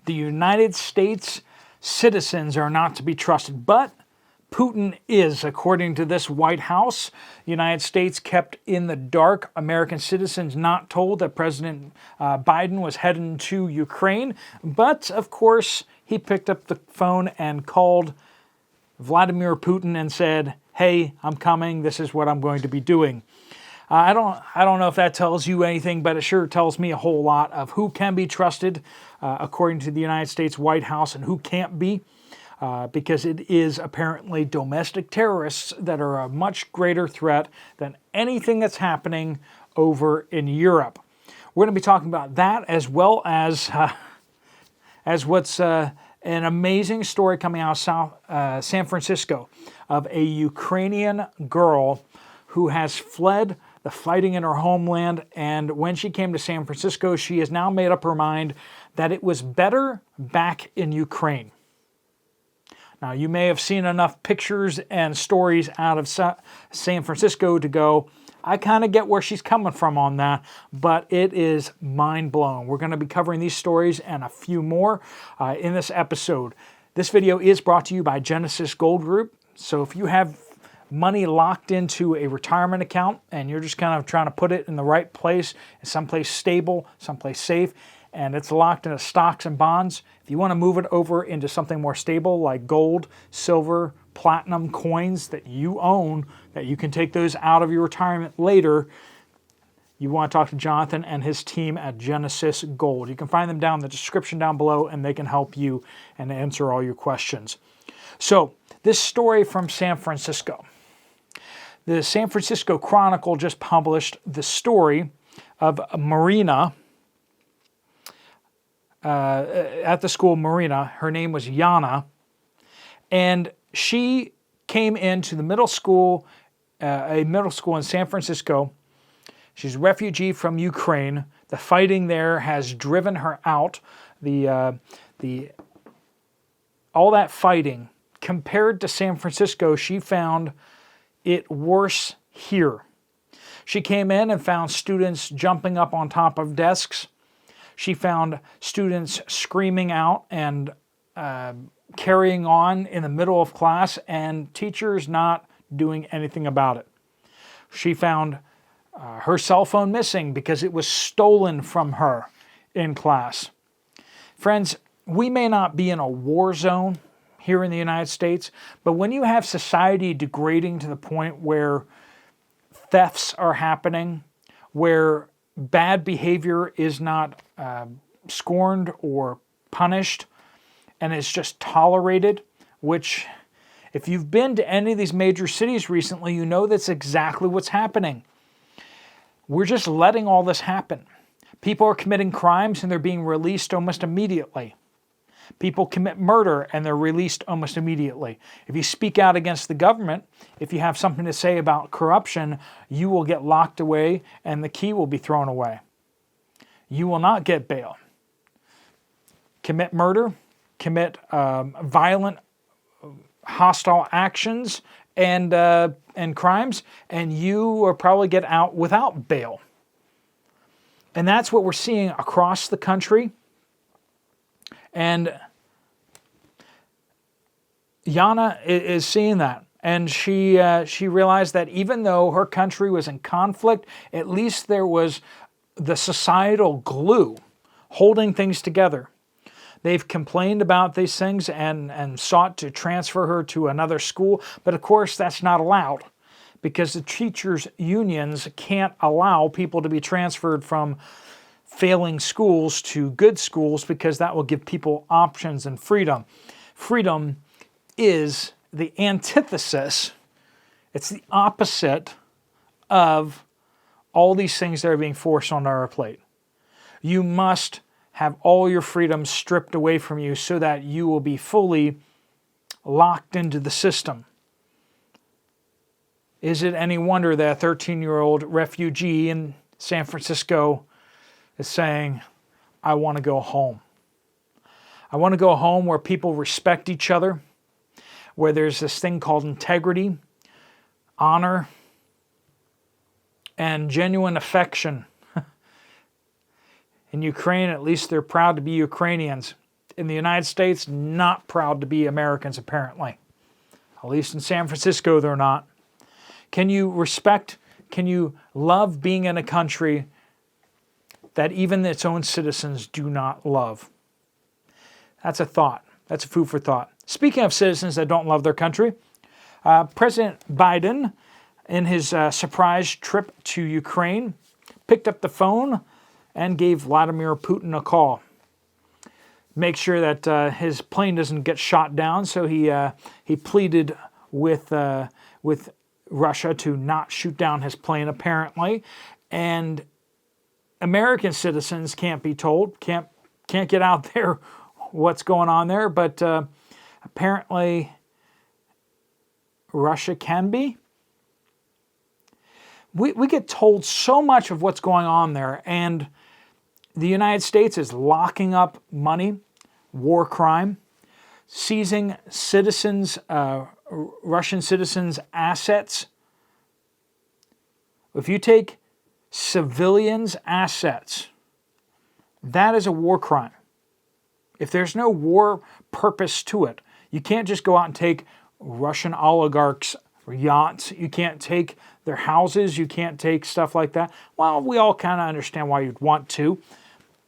The United States citizens are not to be trusted, but Putin is, according to this White House. The United States kept in the dark. American citizens not told that President Biden was heading to Ukraine. But, of course, he picked up the phone and called Vladimir Putin and said, hey, I'm coming. This is what I'm going to be doing. I don't know if that tells you anything, but it sure tells me a whole lot of who can be trusted, according to the United States White House, and who can't be. Because it is apparently domestic terrorists that are a much greater threat than anything that's happening over in Europe. We're going to be talking about that as well as what's an amazing story coming out of San Francisco of a Ukrainian girl who has fled the fighting in her homeland, and when she came to San Francisco, she has now made up her mind that it was better back in Ukraine. Now, you may have seen enough pictures and stories out of San Francisco to go, I kind of get where she's coming from on that, but it is mind-blowing. We're going to be covering these stories and a few more in this episode. This video is brought to you by Genesis Gold Group. So if you have money locked into a retirement account and you're just kind of trying to put it in the right place, someplace stable, someplace safe, and it's locked into stocks and bonds, if you want to move it over into something more stable like gold, silver, platinum coins that you own, that you can take those out of your retirement later, you want to talk to Jonathan and his team at Genesis Gold. You can find them down in the description down below, and they can help you and answer all your questions. So, this story from San Francisco. The San Francisco Chronicle just published the story of Marina, at the school Marina. Her name was Yana, and she came into the middle school, a middle school in San Francisco. She's a refugee from Ukraine. The fighting there has driven her out. All that fighting, compared to San Francisco, she found it worse here. She came in and found students jumping up on top of desks. She found students screaming out and carrying on in the middle of class, and teachers not doing anything about it. She found her cell phone missing because it was stolen from her in class. Friends, we may not be in a war zone here in the United States, but when you have society degrading to the point where thefts are happening, where bad behavior is not scorned or punished, and it's just tolerated, which, if you've been to any of these major cities recently, you know that's exactly what's happening. We're just letting all this happen. People are committing crimes and they're being released almost immediately. People commit murder and they're released almost immediately. If you speak out against the government, if you have something to say about corruption, you will get locked away and the key will be thrown away. You will not get bail. Commit murder, commit violent, hostile actions and crimes, and you will probably get out without bail. And that's what we're seeing across the country. And Yana is seeing that. And she realized that even though her country was in conflict, at least there was the societal glue holding things together. They've complained about these things and sought to transfer her to another school. But of course, that's not allowed because the teachers' unions can't allow people to be transferred from failing schools to good schools because that will give people options and freedom. Freedom is the antithesis, it's the opposite of all these things that are being forced on our plate. You must have all your freedoms stripped away from you so that you will be fully locked into the system. Is it any wonder that a 13-year-old refugee in San Francisco is saying, I want to go home. I want to go home where people respect each other, where there's this thing called integrity, honor, and genuine affection. In Ukraine, at least they're proud to be Ukrainians. in the United States, not proud to be Americans, apparently. At least in San Francisco, they're not. Can you love being in a country that even its own citizens do not love? That's a thought. That's a food for thought. Speaking of citizens that don't love their country, President Biden, in his surprise trip to Ukraine, picked up the phone and gave Vladimir Putin a call. Make sure that his plane doesn't get shot down, so he pleaded with Russia to not shoot down his plane, apparently. And American citizens can't be told, can't get out there what's going on there, but apparently Russia can be. We get told so much of what's going on there, and the United States is locking up money, war crime, seizing citizens, Russian citizens' assets. If you take civilians' assets, that is a war crime. If there's no war purpose to it, you can't just go out and take Russian oligarchs' yachts. You can't take their houses. You can't take stuff like that. Well, we all kind of understand why you'd want to.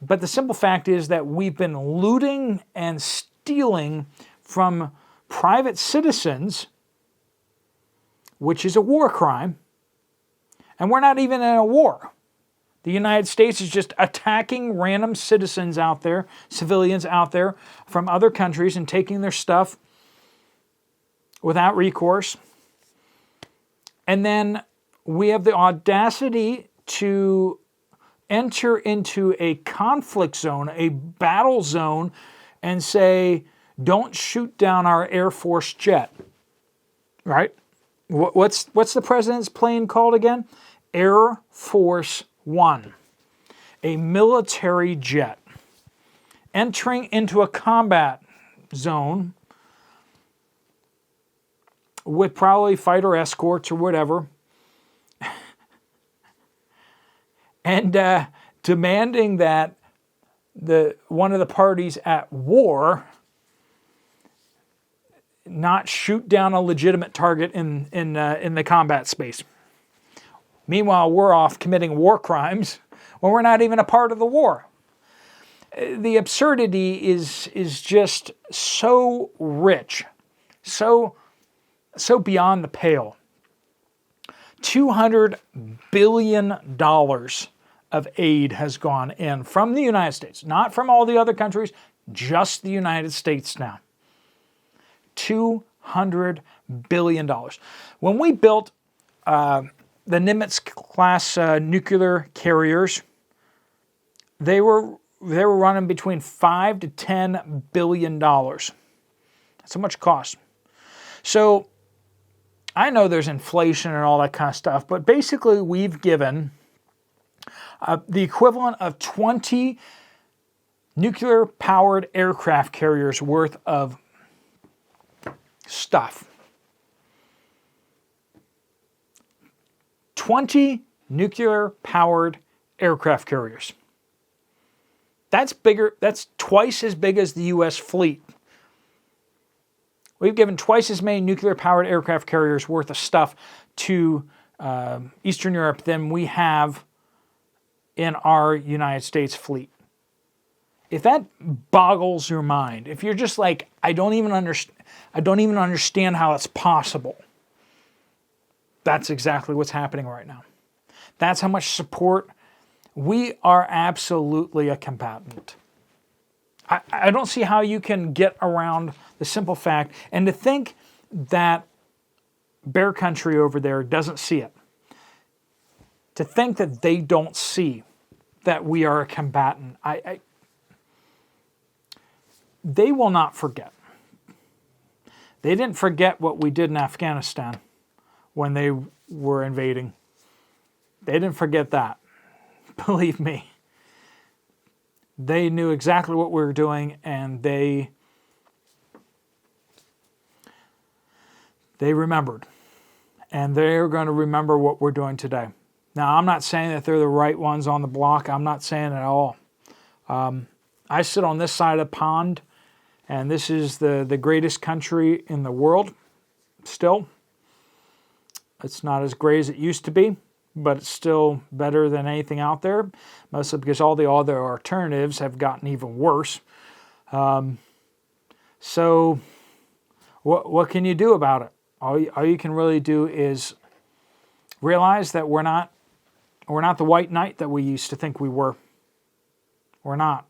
But the simple fact is that we've been looting and stealing from private citizens, which is a war crime, and we're not even in a war. The United States is just attacking random citizens out there, civilians out there from other countries, and taking their stuff without recourse. And then we have the audacity to enter into a conflict zone, a battle zone, and say, don't shoot down our Air Force jet. Right? What's the president's plane called again? Air Force One. A military jet entering into a combat zone with probably fighter escorts or whatever, and demanding that one of the parties at war not shoot down a legitimate target in the combat space. Meanwhile, we're off committing war crimes when we're not even a part of the war. The absurdity is just so rich, so beyond the pale. $200 billion of aid has gone in from the United States, not from all the other countries, just the United States now. $200 billion. When we built the Nimitz-class nuclear carriers, they were running between $5 to $10 billion. That's how much it cost. So I know there's inflation and all that kind of stuff, but basically we've given the equivalent of 20 nuclear-powered aircraft carriers worth of stuff. 20 nuclear-powered aircraft carriers. That's bigger. That's twice as big as the U.S. fleet. We've given twice as many nuclear-powered aircraft carriers worth of stuff to Eastern Europe than we have in our United States fleet. If that boggles your mind, if you're just like, I don't even understand how it's possible, that's exactly what's happening right now. That's how much support. We are absolutely a combatant. I don't see how you can get around the simple fact, and to think that Bear Country over there doesn't see it. To think that they don't see that we are a combatant. They will not forget. They didn't forget what we did in Afghanistan when they were invading. They didn't forget that. Believe me. They knew exactly what we were doing, and they remembered. And they're going to remember what we're doing today. Now, I'm not saying that they're the right ones on the block. I'm not saying it at all. I sit on this side of the pond, And this is the greatest country in the world still. It's not as great as it used to be, but it's still better than anything out there, mostly because all the other alternatives have gotten even worse. So what can you do about it? All you can really do is realize that we're not the white knight that we used to think we were. We're not.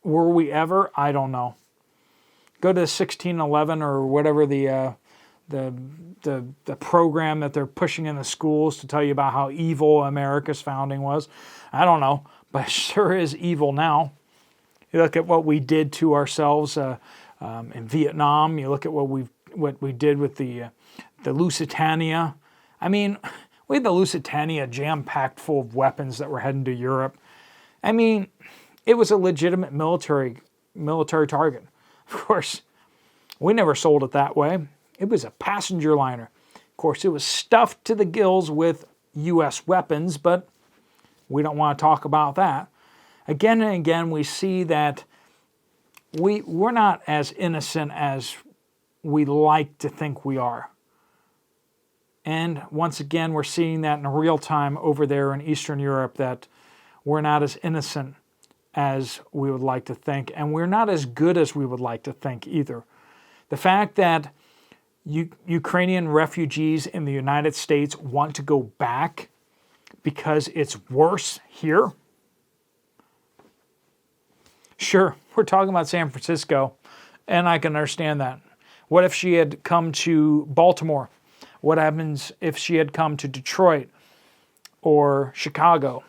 Were we ever? I don't know. Go to 1611 or whatever the program that they're pushing in the schools to tell you about how evil America's founding was. I don't know, but it sure is evil now. You look at what we did to ourselves in Vietnam. You look at what we did with the Lusitania. I mean, we had the Lusitania jam-packed full of weapons that were heading to Europe. I mean, it was a legitimate military target. Of course, we never sold it that way. It was a passenger liner. Of course, it was stuffed to the gills with U.S. weapons, but we don't want to talk about that. Again and again, we see that we're not as innocent as we like to think we are. And once again, we're seeing that in real time over there in Eastern Europe, that we're not as innocent as we would like to think, and we're not as good as we would like to think either. The fact that Ukrainian refugees in the United States want to go back because it's worse here. Sure, we're talking about San Francisco, and I can understand that. What if she had come to Baltimore? What happens if she had come to Detroit or Chicago?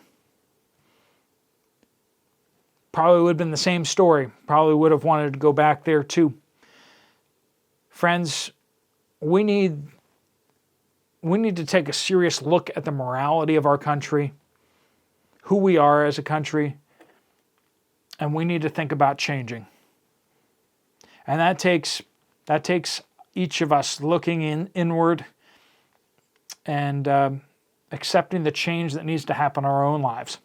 Probably would have been the same story. Probably would have wanted to go back there too. Friends, we need to take a serious look at the morality of our country, who we are as a country, and we need to think about changing. And that takes each of us looking inward and accepting the change that needs to happen in our own lives,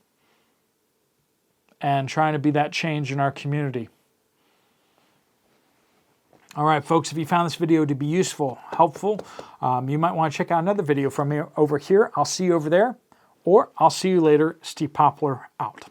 and trying to be that change in our community. All right, folks, if you found this video to be useful, helpful, you might want to check out another video from me over here. I'll see you over there, or I'll see you later. Steve Poplar out.